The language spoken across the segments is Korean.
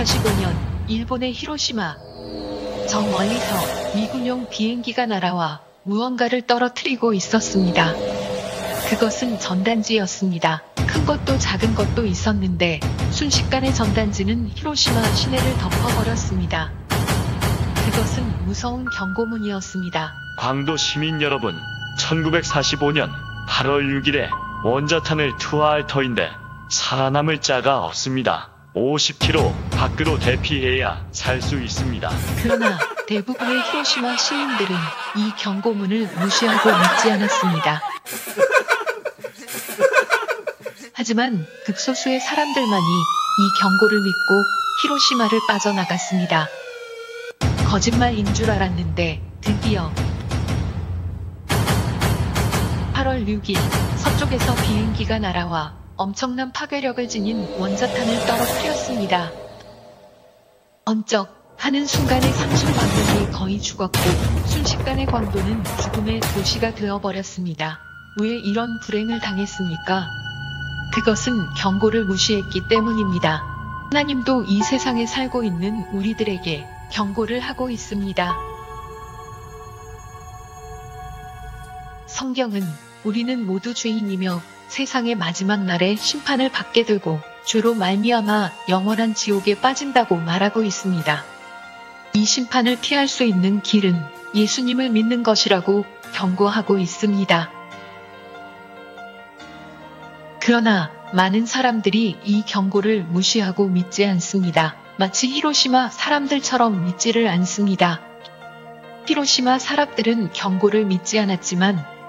1945년 일본의 히로시마. 저 멀리서 미군용 비행기가 날아와 무언가를 떨어뜨리고 있었습니다. 그것은 전단지였습니다. 큰 것도 작은 것도 있었는데 순식간에 전단지는 히로시마 시내를 덮어버렸습니다. 그것은 무서운 경고문이었습니다. 광도 시민 여러분, 1945년 8월 6일에 원자탄을 투하할 터인데 살아남을 자가 없습니다. 50km 밖으로 대피해야 살 수 있습니다. 그러나 대부분의 히로시마 시민들은 이 경고문을 무시하고 믿지 않았습니다. 하지만 극소수의 사람들만이 이 경고를 믿고 히로시마를 빠져나갔습니다. 거짓말인 줄 알았는데 드디어 8월 6일 서쪽에서 비행기가 날아와 엄청난 파괴력을 지닌 원자탄을 떨어뜨렸습니다. 번쩍 하는 순간에 상승광동이 거의 죽었고 순식간에 광도는 죽음의 도시가 되어버렸습니다. 왜 이런 불행을 당했습니까? 그것은 경고를 무시했기 때문입니다. 하나님도 이 세상에 살고 있는 우리들에게 경고를 하고 있습니다. 성경은 우리는 모두 죄인이며 세상의 마지막 날에 심판을 받게 되고 죄로 말미암아 영원한 지옥에 빠진다고 말하고 있습니다. 이 심판을 피할 수 있는 길은 예수님을 믿는 것이라고 경고하고 있습니다. 그러나 많은 사람들이 이 경고를 무시하고 믿지 않습니다. 마치 히로시마 사람들처럼 믿지를 않습니다. 히로시마 사람들은 경고를 믿지 않았지만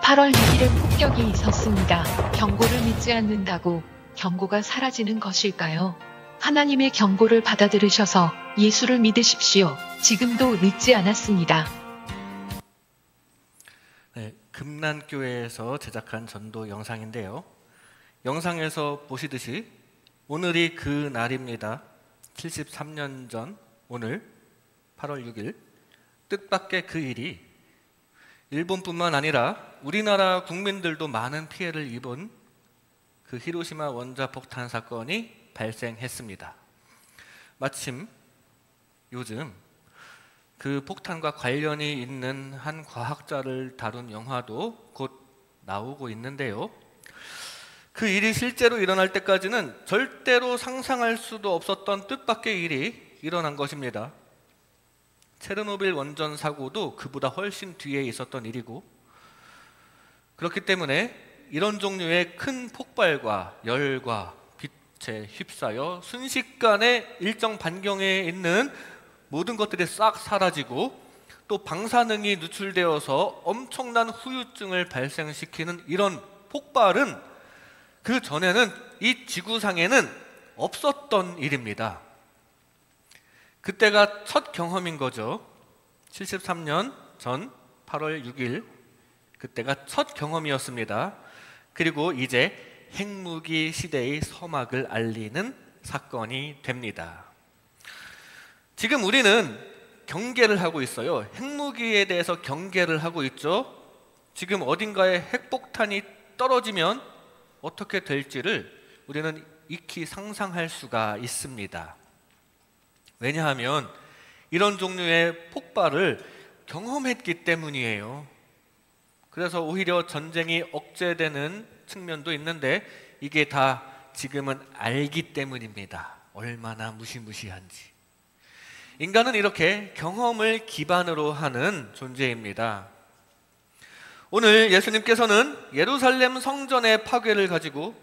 8월 6일에 폭격이 있었습니다. 경고를 믿지 않는다고 경고가 사라지는 것일까요? 하나님의 경고를 받아들이셔서 예수를 믿으십시오. 지금도 늦지 않았습니다. 네, 금난교회에서 제작한 전도 영상인데요. 영상에서 보시듯이 오늘이 그 날입니다. 73년 전 오늘 8월 6일 뜻밖의 그 일이 일본뿐만 아니라 우리나라 국민들도 많은 피해를 입은 그 히로시마 원자 폭탄 사건이 발생했습니다. 마침 요즘 그 폭탄과 관련이 있는 한 과학자를 다룬 영화도 곧 나오고 있는데요. 그 일이 실제로 일어날 때까지는 절대로 상상할 수도 없었던 뜻밖의 일이 일어난 것입니다. 체르노빌 원전 사고도 그보다 훨씬 뒤에 있었던 일이고, 그렇기 때문에 이런 종류의 큰 폭발과 열과 빛에 휩싸여 순식간에 일정 반경에 있는 모든 것들이 싹 사라지고 또 방사능이 누출되어서 엄청난 후유증을 발생시키는 이런 폭발은 그 전에는 이 지구상에는 없었던 일입니다. 그때가 첫 경험인 거죠. 73년 전 8월 6일 그때가 첫 경험이었습니다. 그리고 이제 핵무기 시대의 서막을 알리는 사건이 됩니다. 지금 우리는 경계를 하고 있어요. 핵무기에 대해서 경계를 하고 있죠. 지금 어딘가에 핵폭탄이 떨어지면 어떻게 될지를 우리는 익히 상상할 수가 있습니다. 왜냐하면 이런 종류의 폭발을 경험했기 때문이에요. 그래서 오히려 전쟁이 억제되는 측면도 있는데 이게 다 지금은 알기 때문입니다. 얼마나 무시무시한지. 인간은 이렇게 경험을 기반으로 하는 존재입니다. 오늘 예수님께서는 예루살렘 성전의 파괴를 가지고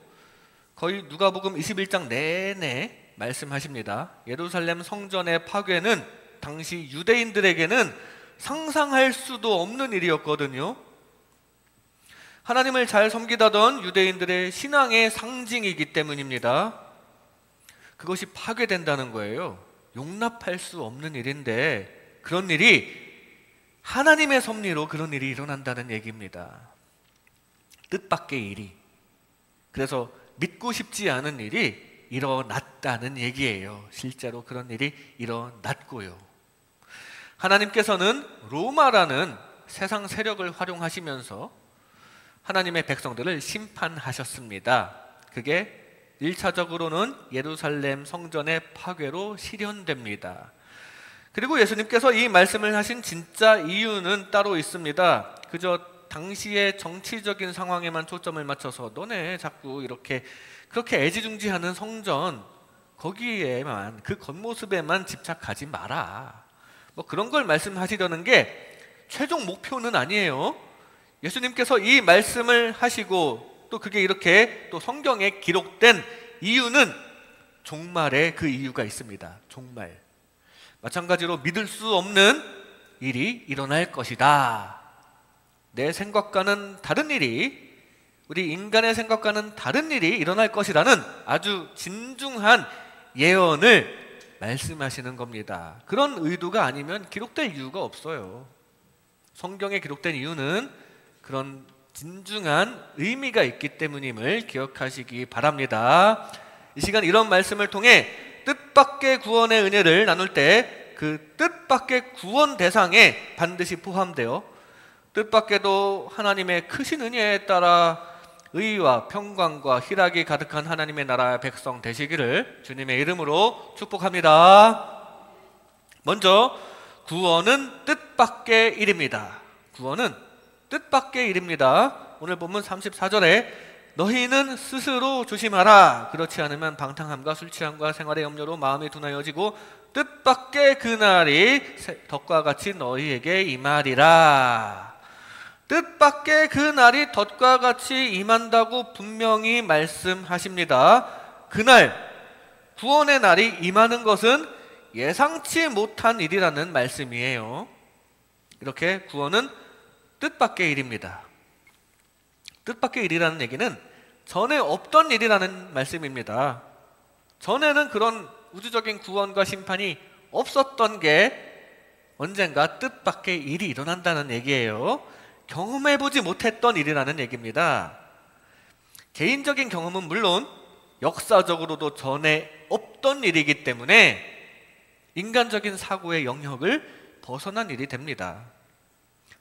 거의 누가복음 21장 내내 말씀하십니다. 예루살렘 성전의 파괴는 당시 유대인들에게는 상상할 수도 없는 일이었거든요. 하나님을 잘 섬기다던 유대인들의 신앙의 상징이기 때문입니다. 그것이 파괴된다는 거예요. 용납할 수 없는 일인데 그런 일이 하나님의 섭리로 그런 일이 일어난다는 얘기입니다. 뜻밖의 일이. 그래서 믿고 싶지 않은 일이 일어났다는 얘기예요. 실제로 그런 일이 일어났고요. 하나님께서는 로마라는 세상 세력을 활용하시면서 하나님의 백성들을 심판하셨습니다. 그게 1차적으로는 예루살렘 성전의 파괴로 실현됩니다. 그리고 예수님께서 이 말씀을 하신 진짜 이유는 따로 있습니다. 그저 당시의 정치적인 상황에만 초점을 맞춰서 너네 자꾸 이렇게 그렇게 애지중지하는 성전 거기에만, 그 겉모습에만 집착하지 마라, 뭐 그런 걸 말씀하시려는 게 최종 목표는 아니에요. 예수님께서 이 말씀을 하시고 또 그게 이렇게 또 성경에 기록된 이유는 종말에 그 이유가 있습니다. 종말. 마찬가지로 믿을 수 없는 일이 일어날 것이다. 내 생각과는 다른 일이, 우리 인간의 생각과는 다른 일이 일어날 것이라는 아주 진중한 예언을 말씀하시는 겁니다. 그런 의도가 아니면 기록될 이유가 없어요. 성경에 기록된 이유는 그런 진중한 의미가 있기 때문임을 기억하시기 바랍니다. 이 시간 이런 말씀을 통해 뜻밖의 구원의 은혜를 나눌 때 그 뜻밖의 구원 대상에 반드시 포함되어 뜻밖에도 하나님의 크신 은혜에 따라 의와 평강과 희락이 가득한 하나님의 나라의 백성 되시기를 주님의 이름으로 축복합니다. 먼저 구원은 뜻밖의 일입니다. 구원은 뜻밖의 일입니다. 오늘 본문 34절에 너희는 스스로 조심하라. 그렇지 않으면 방탕함과 술취함과 생활의 염려로 마음이 둔하여지고 뜻밖의 그날이 덫과 같이 너희에게 임하리라. 뜻밖의 그날이 덫과 같이 임한다고 분명히 말씀하십니다. 그날 구원의 날이 임하는 것은 예상치 못한 일이라는 말씀이에요. 이렇게 구원은 뜻밖의 일입니다. 뜻밖의 일이라는 얘기는 전에 없던 일이라는 말씀입니다. 전에는 그런 우주적인 구원과 심판이 없었던 게 언젠가 뜻밖의 일이 일어난다는 얘기예요. 경험해보지 못했던 일이라는 얘기입니다. 개인적인 경험은 물론 역사적으로도 전에 없던 일이기 때문에 인간적인 사고의 영역을 벗어난 일이 됩니다.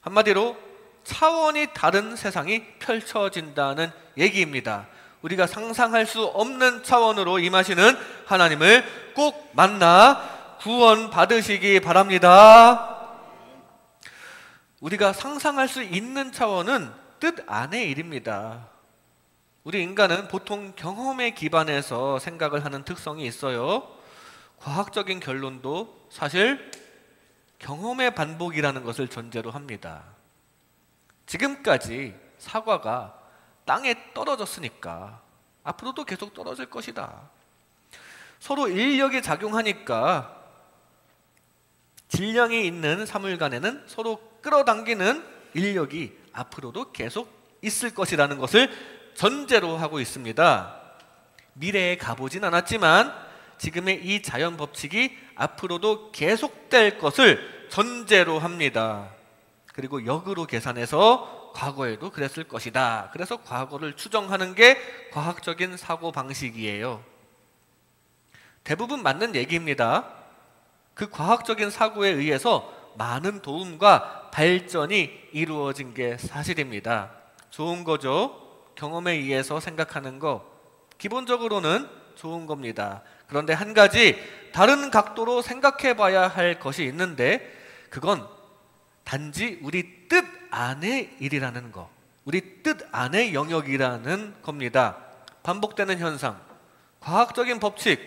한마디로 차원이 다른 세상이 펼쳐진다는 얘기입니다. 우리가 상상할 수 없는 차원으로 임하시는 하나님을 꼭 만나 구원 받으시기 바랍니다. 우리가 상상할 수 있는 차원은 뜻 안의 일입니다. 우리 인간은 보통 경험에 기반해서 생각을 하는 특성이 있어요. 과학적인 결론도 사실 경험의 반복이라는 것을 전제로 합니다. 지금까지 사과가 땅에 떨어졌으니까 앞으로도 계속 떨어질 것이다. 서로 인력이 작용하니까 질량이 있는 사물간에는 서로 끌어당기는 인력이 앞으로도 계속 있을 것이라는 것을 전제로 하고 있습니다. 미래에 가보진 않았지만 지금의 이 자연 법칙이 앞으로도 계속될 것을 전제로 합니다. 그리고 역으로 계산해서 과거에도 그랬을 것이다. 그래서 과거를 추정하는 게 과학적인 사고 방식이에요. 대부분 맞는 얘기입니다. 그 과학적인 사고에 의해서 많은 도움과 발전이 이루어진 게 사실입니다. 좋은 거죠. 경험에 의해서 생각하는 거 기본적으로는 좋은 겁니다. 그런데 한 가지 다른 각도로 생각해 봐야 할 것이 있는데 그건 단지 우리 뜻 안의 일이라는 거, 우리 뜻 안의 영역이라는 겁니다. 반복되는 현상, 과학적인 법칙,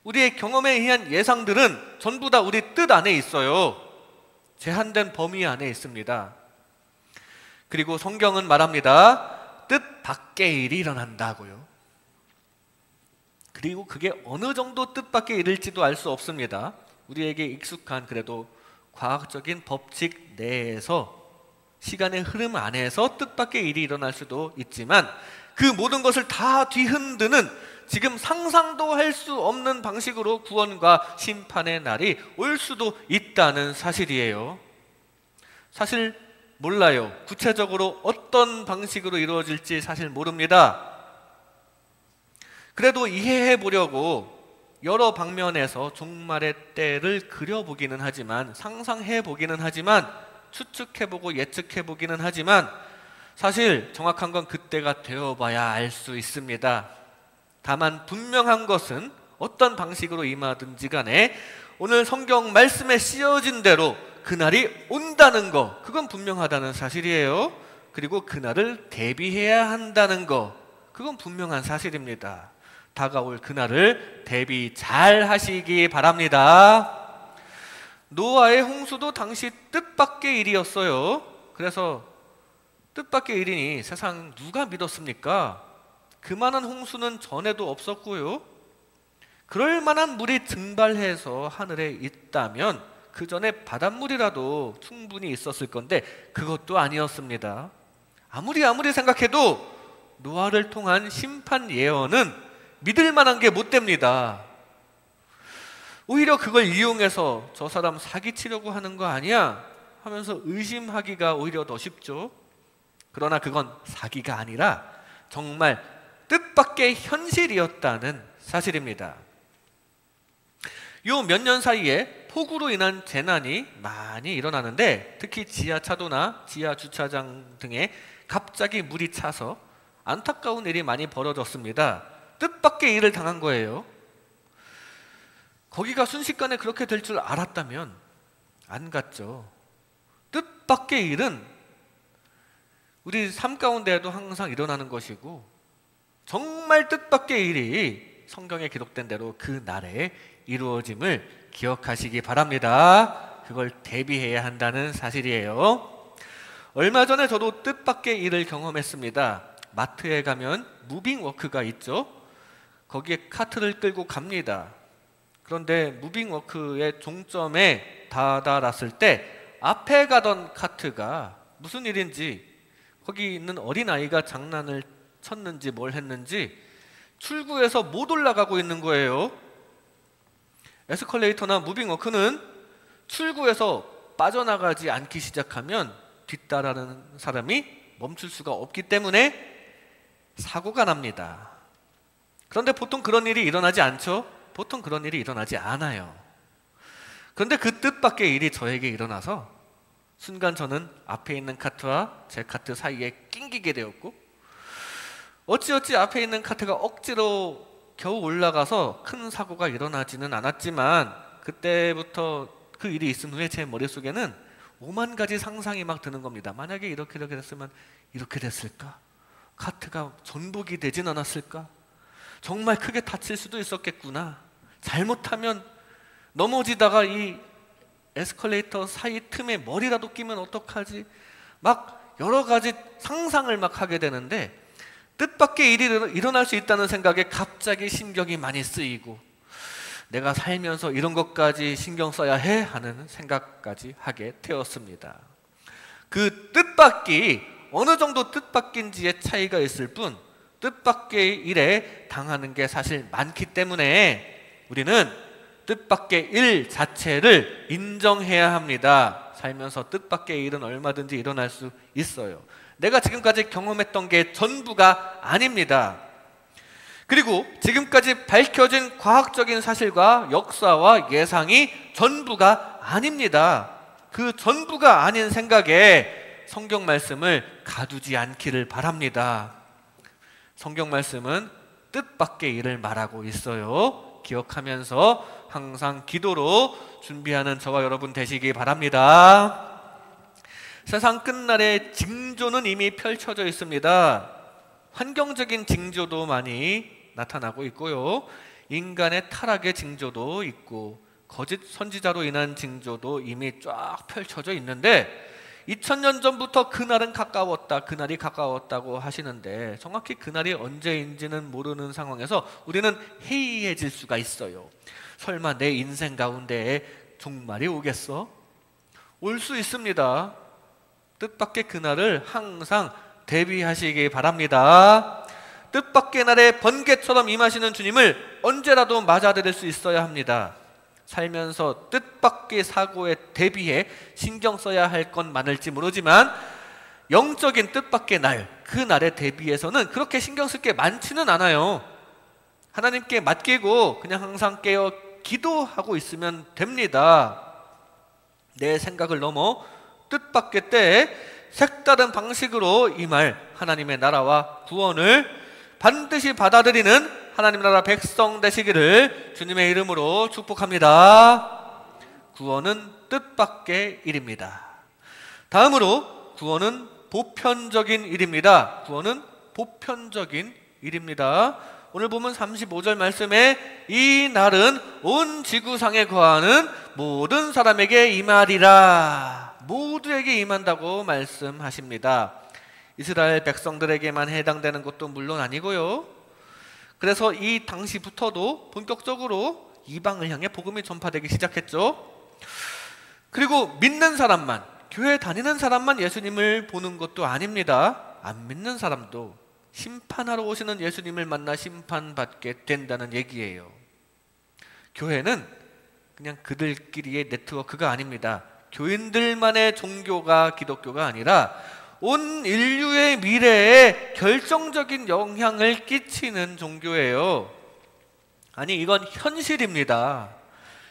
우리의 경험에 의한 예상들은 전부 다 우리 뜻 안에 있어요. 제한된 범위 안에 있습니다. 그리고 성경은 말합니다. 뜻 밖의 일이 일어난다고요. 그리고 그게 어느 정도 뜻밖의 일일지도 알 수 없습니다. 우리에게 익숙한 그래도 과학적인 법칙 내에서 시간의 흐름 안에서 뜻밖의 일이 일어날 수도 있지만 그 모든 것을 다 뒤흔드는 지금 상상도 할 수 없는 방식으로 구원과 심판의 날이 올 수도 있다는 사실이에요. 사실 몰라요. 구체적으로 어떤 방식으로 이루어질지 사실 모릅니다. 그래도 이해해 보려고 여러 방면에서 종말의 때를 그려보기는 하지만, 상상해 보기는 하지만, 추측해보고 예측해보기는 하지만 사실 정확한 건 그때가 되어봐야 알 수 있습니다. 다만 분명한 것은 어떤 방식으로 임하든지 간에 오늘 성경 말씀에 씌어진 대로 그날이 온다는 거, 그건 분명하다는 사실이에요. 그리고 그날을 대비해야 한다는 거, 그건 분명한 사실입니다. 다가올 그날을 대비 잘 하시기 바랍니다. 노아의 홍수도 당시 뜻밖의 일이었어요. 그래서 뜻밖의 일이니 세상 누가 믿었습니까? 그만한 홍수는 전에도 없었고요. 그럴 만한 물이 증발해서 하늘에 있다면 그 전에 바닷물이라도 충분히 있었을 건데 그것도 아니었습니다. 아무리 생각해도 노아를 통한 심판 예언은 믿을 만한 게 못 됩니다. 오히려 그걸 이용해서 저 사람 사기치려고 하는 거 아니야? 하면서 의심하기가 오히려 더 쉽죠. 그러나 그건 사기가 아니라 정말 뜻밖의 현실이었다는 사실입니다. 요 몇 년 사이에 폭우로 인한 재난이 많이 일어나는데 특히 지하차도나 지하주차장 등에 갑자기 물이 차서 안타까운 일이 많이 벌어졌습니다. 뜻밖의 일을 당한 거예요. 거기가 순식간에 그렇게 될 줄 알았다면 안 갔죠. 뜻밖의 일은 우리 삶 가운데에도 항상 일어나는 것이고 정말 뜻밖의 일이 성경에 기록된 대로 그 날에 이루어짐을 기억하시기 바랍니다. 그걸 대비해야 한다는 사실이에요. 얼마 전에 저도 뜻밖의 일을 경험했습니다. 마트에 가면 무빙워크가 있죠. 거기에 카트를 끌고 갑니다. 그런데 무빙워크의 종점에 다다랐을 때 앞에 가던 카트가 무슨 일인지 거기 있는 어린아이가 장난을 쳤는지 뭘 했는지 출구에서 못 올라가고 있는 거예요. 에스컬레이터나 무빙워크는 출구에서 빠져나가지 않기 시작하면 뒤따르는 사람이 멈출 수가 없기 때문에 사고가 납니다. 그런데 보통 그런 일이 일어나지 않죠? 보통 그런 일이 일어나지 않아요. 그런데 그 뜻밖의 일이 저에게 일어나서 순간 저는 앞에 있는 카트와 제 카트 사이에 낑기게 되었고 어찌어찌 앞에 있는 카트가 억지로 겨우 올라가서 큰 사고가 일어나지는 않았지만 그때부터 그 일이 있은 후에 제 머릿속에는 오만 가지 상상이 막 드는 겁니다. 만약에 이렇게 됐으면 이렇게 됐을까? 카트가 전복이 되진 않았을까? 정말 크게 다칠 수도 있었겠구나. 잘못하면 넘어지다가 이 에스컬레이터 사이 틈에 머리라도 끼면 어떡하지? 막 여러 가지 상상을 막 하게 되는데 뜻밖의 일이 일어날 수 있다는 생각에 갑자기 신경이 많이 쓰이고 내가 살면서 이런 것까지 신경 써야 해? 하는 생각까지 하게 되었습니다. 그 뜻밖이 어느 정도 뜻밖인지의 차이가 있을 뿐 뜻밖의 일에 당하는 게 사실 많기 때문에 우리는 뜻밖의 일 자체를 인정해야 합니다. 살면서 뜻밖의 일은 얼마든지 일어날 수 있어요. 내가 지금까지 경험했던 게 전부가 아닙니다. 그리고 지금까지 밝혀진 과학적인 사실과 역사와 예상이 전부가 아닙니다. 그 전부가 아닌 생각에 성경 말씀을 가두지 않기를 바랍니다. 성경 말씀은 뜻밖의 일을 말하고 있어요. 기억하면서 항상 기도로 준비하는 저와 여러분 되시기 바랍니다. 세상 끝날의 징조는 이미 펼쳐져 있습니다. 환경적인 징조도 많이 나타나고 있고요. 인간의 타락의 징조도 있고 거짓 선지자로 인한 징조도 이미 쫙 펼쳐져 있는데 2000년 전부터 그날은 가까웠다, 그날이 가까웠다고 하시는데 정확히 그날이 언제인지는 모르는 상황에서 우리는 해이해질 수가 있어요. 설마 내 인생 가운데에 종말이 오겠어? 올 수 있습니다. 뜻밖의 그날을 항상 대비하시기 바랍니다. 뜻밖의 날에 번개처럼 임하시는 주님을 언제라도 맞아들일 수 있어야 합니다. 살면서 뜻밖의 사고에 대비해 신경 써야 할 건 많을지 모르지만 영적인 뜻밖의 날, 그 날에 대비해서는 그렇게 신경 쓸 게 많지는 않아요. 하나님께 맡기고 그냥 항상 깨어 기도하고 있으면 됩니다. 내 생각을 넘어 뜻밖의 때에 색다른 방식으로 임할 하나님의 나라와 구원을 반드시 받아들이는 하나님 나라 백성 되시기를 주님의 이름으로 축복합니다. 구원은 뜻밖의 일입니다. 다음으로 구원은 보편적인 일입니다. 구원은 보편적인 일입니다. 오늘 보면 35절 말씀에 이 날은 온 지구상에 거하는 모든 사람에게 임하리라. 모두에게 임한다고 말씀하십니다. 이스라엘 백성들에게만 해당되는 것도 물론 아니고요. 그래서 이 당시부터도 본격적으로 이방을 향해 복음이 전파되기 시작했죠. 그리고 믿는 사람만, 교회 다니는 사람만 예수님을 보는 것도 아닙니다. 안 믿는 사람도 심판하러 오시는 예수님을 만나 심판받게 된다는 얘기예요. 교회는 그냥 그들끼리의 네트워크가 아닙니다. 교인들만의 종교가 기독교가 아니라 온 인류의 미래에 결정적인 영향을 끼치는 종교예요. 아니, 이건 현실입니다.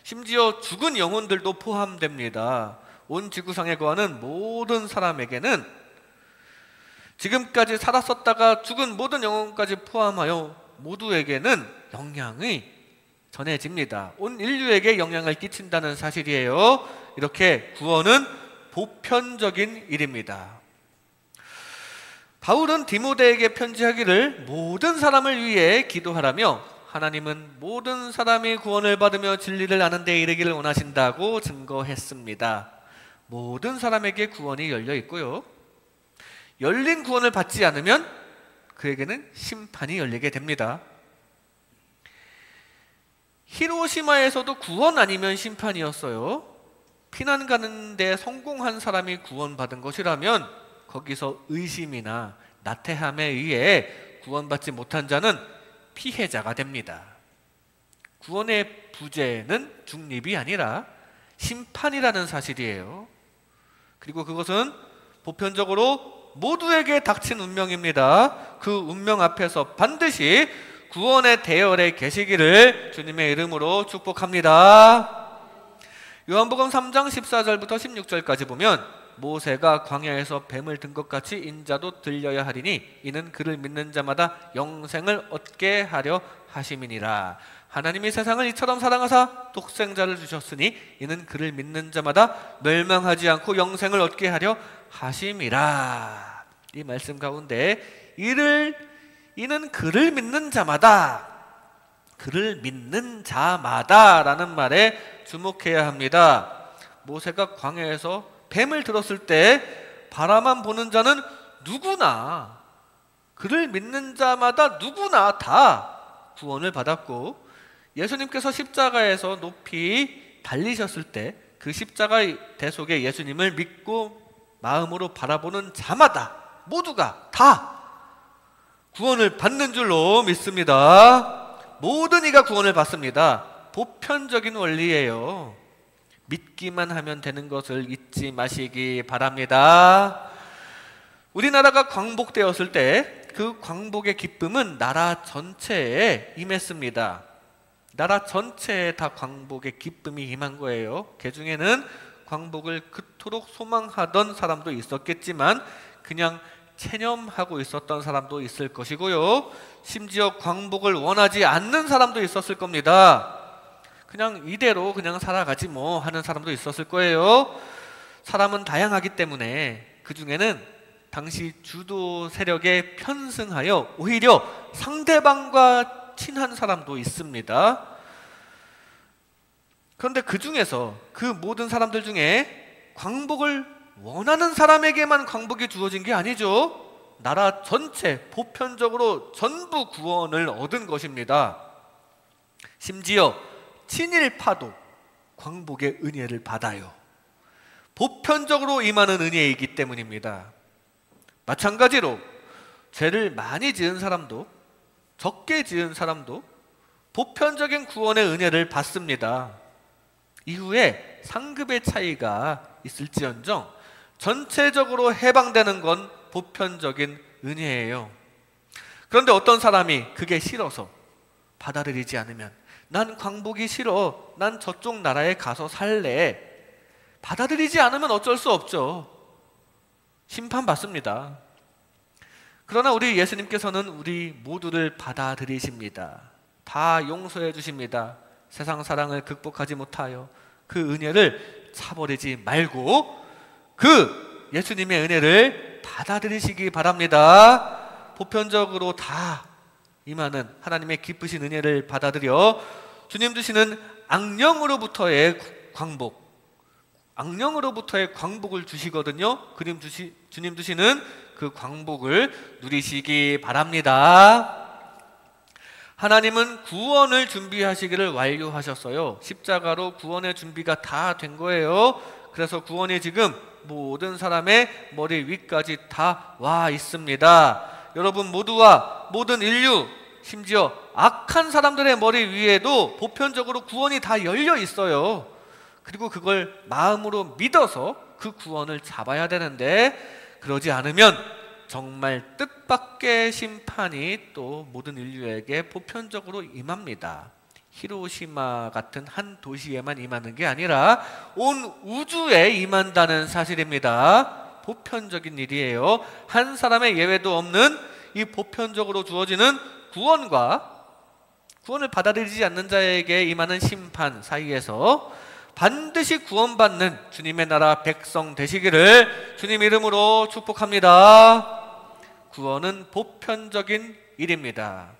심지어 죽은 영혼들도 포함됩니다. 온 지구상에 거하는 모든 사람에게는, 지금까지 살았었다가 죽은 모든 영혼까지 포함하여 모두에게는 영향이 전해집니다. 온 인류에게 영향을 끼친다는 사실이에요. 이렇게 구원은 보편적인 일입니다. 바울은 디모데에게 편지하기를 모든 사람을 위해 기도하라며 하나님은 모든 사람이 구원을 받으며 진리를 아는 데 이르기를 원하신다고 증거했습니다. 모든 사람에게 구원이 열려 있고요. 열린 구원을 받지 않으면 그에게는 심판이 열리게 됩니다. 히로시마에서도 구원 아니면 심판이었어요. 피난 가는 데 성공한 사람이 구원받은 것이라면 거기서 의심이나 나태함에 의해 구원받지 못한 자는 피해자가 됩니다. 구원의 부재는 중립이 아니라 심판이라는 사실이에요. 그리고 그것은 보편적으로 모두에게 닥친 운명입니다. 그 운명 앞에서 반드시 구원의 대열에 계시기를 주님의 이름으로 축복합니다. 요한복음 3장 14절부터 16절까지 보면 모세가 광야에서 뱀을 든 것 같이 인자도 들려야 하리니 이는 그를 믿는 자마다 영생을 얻게 하려 하심이니라. 하나님이 세상을 이처럼 사랑하사 독생자를 주셨으니 이는 그를 믿는 자마다 멸망하지 않고 영생을 얻게 하려 하심이라. 이 말씀 가운데 이는 그를 믿는 자마다, 그를 믿는 자마다라는 말에 주목해야 합니다. 모세가 광야에서 뱀을 들었을 때 바라만 보는 자는 누구나, 그를 믿는 자마다 누구나 다 구원을 받았고, 예수님께서 십자가에서 높이 달리셨을 때 그 십자가 대속에 예수님을 믿고 마음으로 바라보는 자마다 모두가 다 구원을 받는 줄로 믿습니다. 모든 이가 구원을 받습니다. 보편적인 원리예요. 믿기만 하면 되는 것을 잊지 마시기 바랍니다. 우리나라가 광복되었을 때 그 광복의 기쁨은 나라 전체에 임했습니다. 나라 전체에 다 광복의 기쁨이 임한 거예요. 그 중에는 광복을 그토록 소망하던 사람도 있었겠지만 그냥 체념하고 있었던 사람도 있을 것이고요. 심지어 광복을 원하지 않는 사람도 있었을 겁니다. 그냥 이대로 그냥 살아가지 뭐 하는 사람도 있었을 거예요. 사람은 다양하기 때문에 그 중에는 당시 주도 세력에 편승하여 오히려 상대방과 친한 사람도 있습니다. 그런데 그 중에서 그 모든 사람들 중에 광복을 원하는 사람에게만 광복이 주어진 게 아니죠. 나라 전체 보편적으로 전부 구원을 얻은 것입니다. 심지어 친일파도 광복의 은혜를 받아요. 보편적으로 임하는 은혜이기 때문입니다. 마찬가지로 죄를 많이 지은 사람도 적게 지은 사람도 보편적인 구원의 은혜를 받습니다. 이후에 상급의 차이가 있을지언정 전체적으로 해방되는 건 보편적인 은혜예요. 그런데 어떤 사람이 그게 싫어서 받아들이지 않으면 난 광복이 싫어, 난 저쪽 나라에 가서 살래, 받아들이지 않으면 어쩔 수 없죠. 심판받습니다. 그러나 우리 예수님께서는 우리 모두를 받아들이십니다. 다 용서해 주십니다. 세상 사랑을 극복하지 못하여 그 은혜를 차버리지 말고 그 예수님의 은혜를 받아들이시기 바랍니다. 보편적으로 다 임하는 하나님의 기쁘신 은혜를 받아들여 주님 주시는 악령으로부터의 광복을 주시거든요. 주님 주시는 그 광복을 누리시기 바랍니다. 하나님은 구원을 준비하시기를 완료하셨어요. 십자가로 구원의 준비가 다 된 거예요. 그래서 구원이 지금 모든 사람의 머리 위까지 다 와 있습니다. 여러분 모두와 모든 인류, 심지어 악한 사람들의 머리 위에도 보편적으로 구원이 다 열려 있어요. 그리고 그걸 마음으로 믿어서 그 구원을 잡아야 되는데, 그러지 않으면 정말 뜻밖의 심판이 또 모든 인류에게 보편적으로 임합니다. 히로시마 같은 한 도시에만 임하는 게 아니라 온 우주에 임한다는 사실입니다. 보편적인 일이에요. 한 사람의 예외도 없는 이 보편적으로 주어지는 구원을 받아들이지 않는 자에게 임하는 심판 사이에서 반드시 구원받는 주님의 나라 백성 되시기를 주님 이름으로 축복합니다. 구원은 보편적인 일입니다.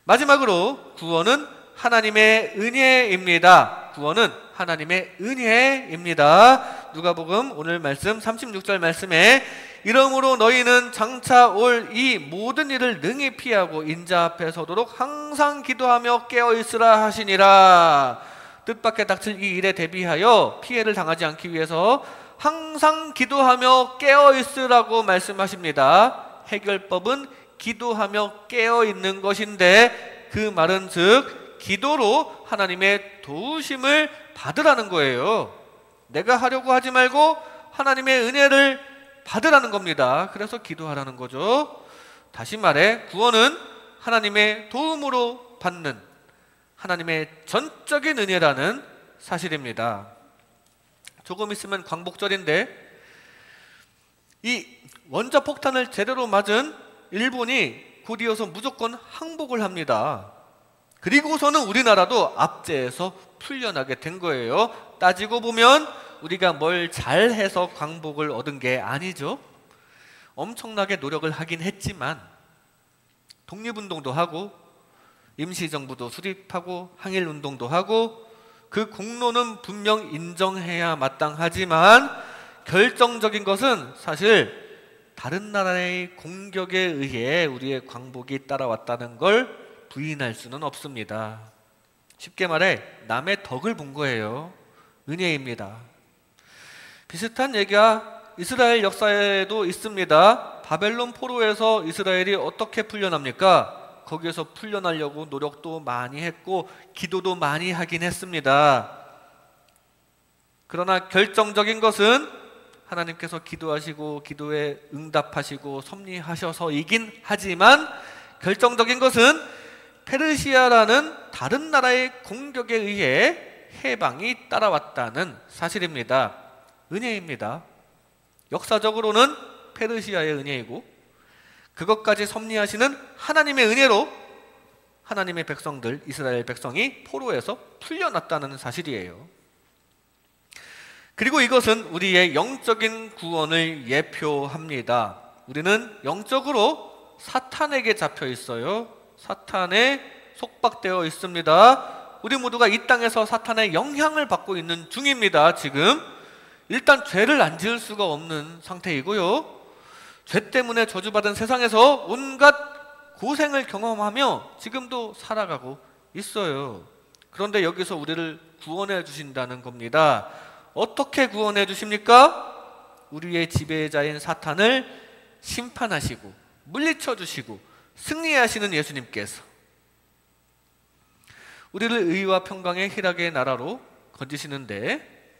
마지막으로 구원은 하나님의 은혜입니다. 구원은 하나님의 은혜입니다. 누가복음 오늘 말씀 36절 말씀에 이러므로 너희는 장차 올 이 모든 일을 능히 피하고 인자 앞에 서도록 항상 기도하며 깨어있으라 하시니라. 뜻밖의 닥칠 이 일에 대비하여 피해를 당하지 않기 위해서 항상 기도하며 깨어있으라고 말씀하십니다. 해결법은 기도하며 깨어있는 것인데, 그 말은 즉 기도로 하나님의 도우심을 받으라는 거예요. 내가 하려고 하지 말고 하나님의 은혜를 받으라는 겁니다. 그래서 기도하라는 거죠. 다시 말해 구원은 하나님의 도움으로 받는 하나님의 전적인 은혜라는 사실입니다. 조금 있으면 광복절인데, 이 원자폭탄을 제대로 맞은 일본이 곧이어서 무조건 항복을 합니다. 그리고서는 우리나라도 압제해서 풀려나게 된 거예요. 따지고 보면 우리가 뭘 잘해서 광복을 얻은 게 아니죠. 엄청나게 노력을 하긴 했지만 독립운동도 하고 임시정부도 수립하고 항일운동도 하고 그 공로는 분명 인정해야 마땅하지만 결정적인 것은 사실 다른 나라의 공격에 의해 우리의 광복이 따라왔다는 걸 부인할 수는 없습니다. 쉽게 말해 남의 덕을 본 거예요. 은혜입니다. 비슷한 얘기가 이스라엘 역사에도 있습니다. 바벨론 포로에서 이스라엘이 어떻게 풀려납니까? 거기에서 풀려나려고 노력도 많이 했고 기도도 많이 하긴 했습니다. 그러나 결정적인 것은 하나님께서 기도하시고 기도에 응답하시고 섭리하셔서이긴 하지만 결정적인 것은 페르시아라는 다른 나라의 공격에 의해 해방이 따라왔다는 사실입니다. 은혜입니다. 역사적으로는 페르시아의 은혜이고 그것까지 섭리하시는 하나님의 은혜로 하나님의 백성들, 이스라엘 백성이 포로에서 풀려났다는 사실이에요. 그리고 이것은 우리의 영적인 구원을 예표합니다. 우리는 영적으로 사탄에게 잡혀 있어요. 사탄에 속박되어 있습니다. 우리 모두가 이 땅에서 사탄의 영향을 받고 있는 중입니다. 지금 일단 죄를 안 지을 수가 없는 상태이고요. 죄 때문에 저주받은 세상에서 온갖 고생을 경험하며 지금도 살아가고 있어요. 그런데 여기서 우리를 구원해 주신다는 겁니다. 어떻게 구원해 주십니까? 우리의 지배자인 사탄을 심판하시고 물리쳐 주시고 승리하시는 예수님께서 우리를 의와 평강의 희락의 나라로 건지시는데,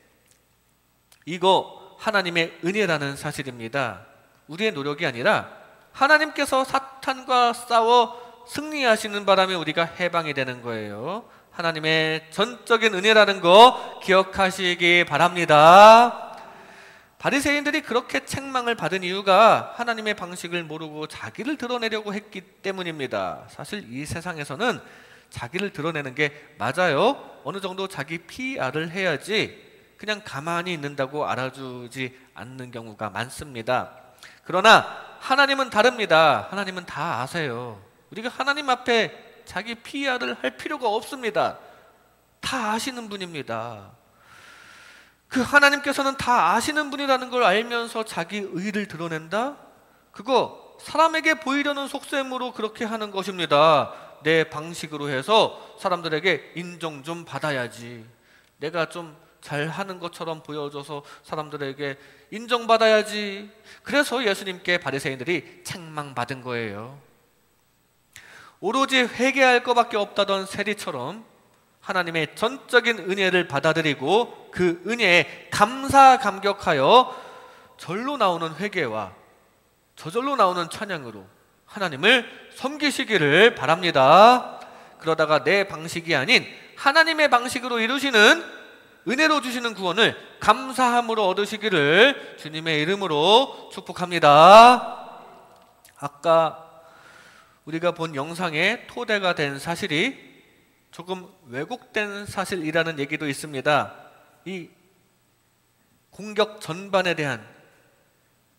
이거 하나님의 은혜라는 사실입니다. 우리의 노력이 아니라 하나님께서 사탄과 싸워 승리하시는 바람에 우리가 해방이 되는 거예요. 하나님의 전적인 은혜라는 거 기억하시기 바랍니다. 바리새인들이 그렇게 책망을 받은 이유가 하나님의 방식을 모르고 자기를 드러내려고 했기 때문입니다. 사실 이 세상에서는 자기를 드러내는 게 맞아요. 어느 정도 자기 PR을 해야지 그냥 가만히 있는다고 알아주지 않는 경우가 많습니다. 그러나 하나님은 다릅니다. 하나님은 다 아세요. 우리가 하나님 앞에 자기 PR을 할 필요가 없습니다. 다 아시는 분입니다. 그 하나님께서는 다 아시는 분이라는 걸 알면서 자기 의를 드러낸다? 그거 사람에게 보이려는 속셈으로 그렇게 하는 것입니다. 내 방식으로 해서 사람들에게 인정 좀 받아야지. 내가 좀 잘하는 것처럼 보여줘서 사람들에게 인정받아야지. 그래서 예수님께 바리새인들이 책망받은 거예요. 오로지 회개할 것밖에 없다던 세리처럼 하나님의 전적인 은혜를 받아들이고 그 은혜에 감사 감격하여 절로 나오는 회개와 저절로 나오는 찬양으로 하나님을 섬기시기를 바랍니다. 그러다가 내 방식이 아닌 하나님의 방식으로 이루시는 은혜로 주시는 구원을 감사함으로 얻으시기를 주님의 이름으로 축복합니다. 아까 우리가 본 영상에 토대가 된 사실이 조금 왜곡된 사실이라는 얘기도 있습니다. 이 공격 전반에 대한,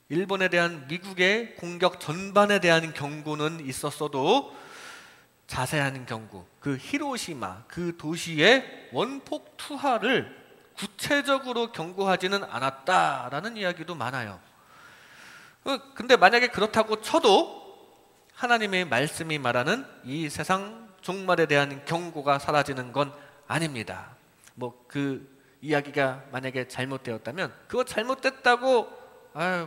일본에 대한 미국의 공격 전반에 대한 경고는 있었어도 자세한 경고, 그 히로시마 그 도시의 원폭 투하를 구체적으로 경고하지는 않았다라는 이야기도 많아요. 근데 만약에 그렇다고 쳐도 하나님의 말씀이 말하는 이 세상 종말에 대한 경고가 사라지는 건 아닙니다. 뭐 그 이야기가 만약에 잘못되었다면 그거 잘못됐다고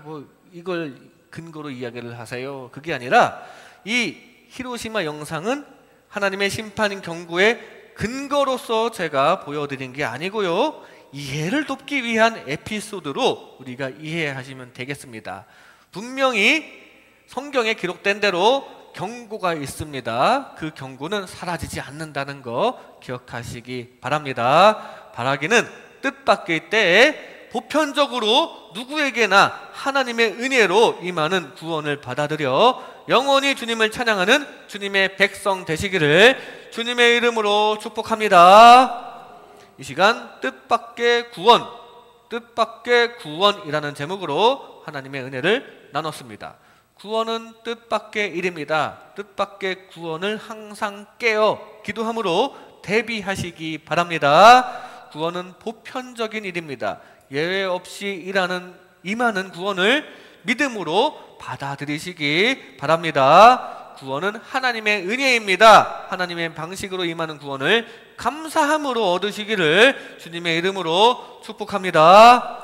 뭐 이걸 근거로 이야기를 하세요. 그게 아니라 이 히로시마 영상은 하나님의 심판 경고의 근거로서 제가 보여드린 게 아니고요. 이해를 돕기 위한 에피소드로 우리가 이해하시면 되겠습니다. 분명히 성경에 기록된 대로 경고가 있습니다. 그 경고는 사라지지 않는다는 거 기억하시기 바랍니다. 바라기는 뜻밖의 때에 보편적으로 누구에게나 하나님의 은혜로 임하는 구원을 받아들여 영원히 주님을 찬양하는 주님의 백성 되시기를 주님의 이름으로 축복합니다. 이 시간 뜻밖의 구원, 뜻밖의 구원이라는 제목으로 하나님의 은혜를 나눴습니다. 구원은 뜻밖의 일입니다. 뜻밖의 구원을 항상 깨어 기도함으로 대비하시기 바랍니다. 구원은 보편적인 일입니다. 예외 없이 임하는 구원을 믿음으로 받아들이시기 바랍니다. 구원은 하나님의 은혜입니다. 하나님의 방식으로 임하는 구원을 감사함으로 얻으시기를 주님의 이름으로 축복합니다.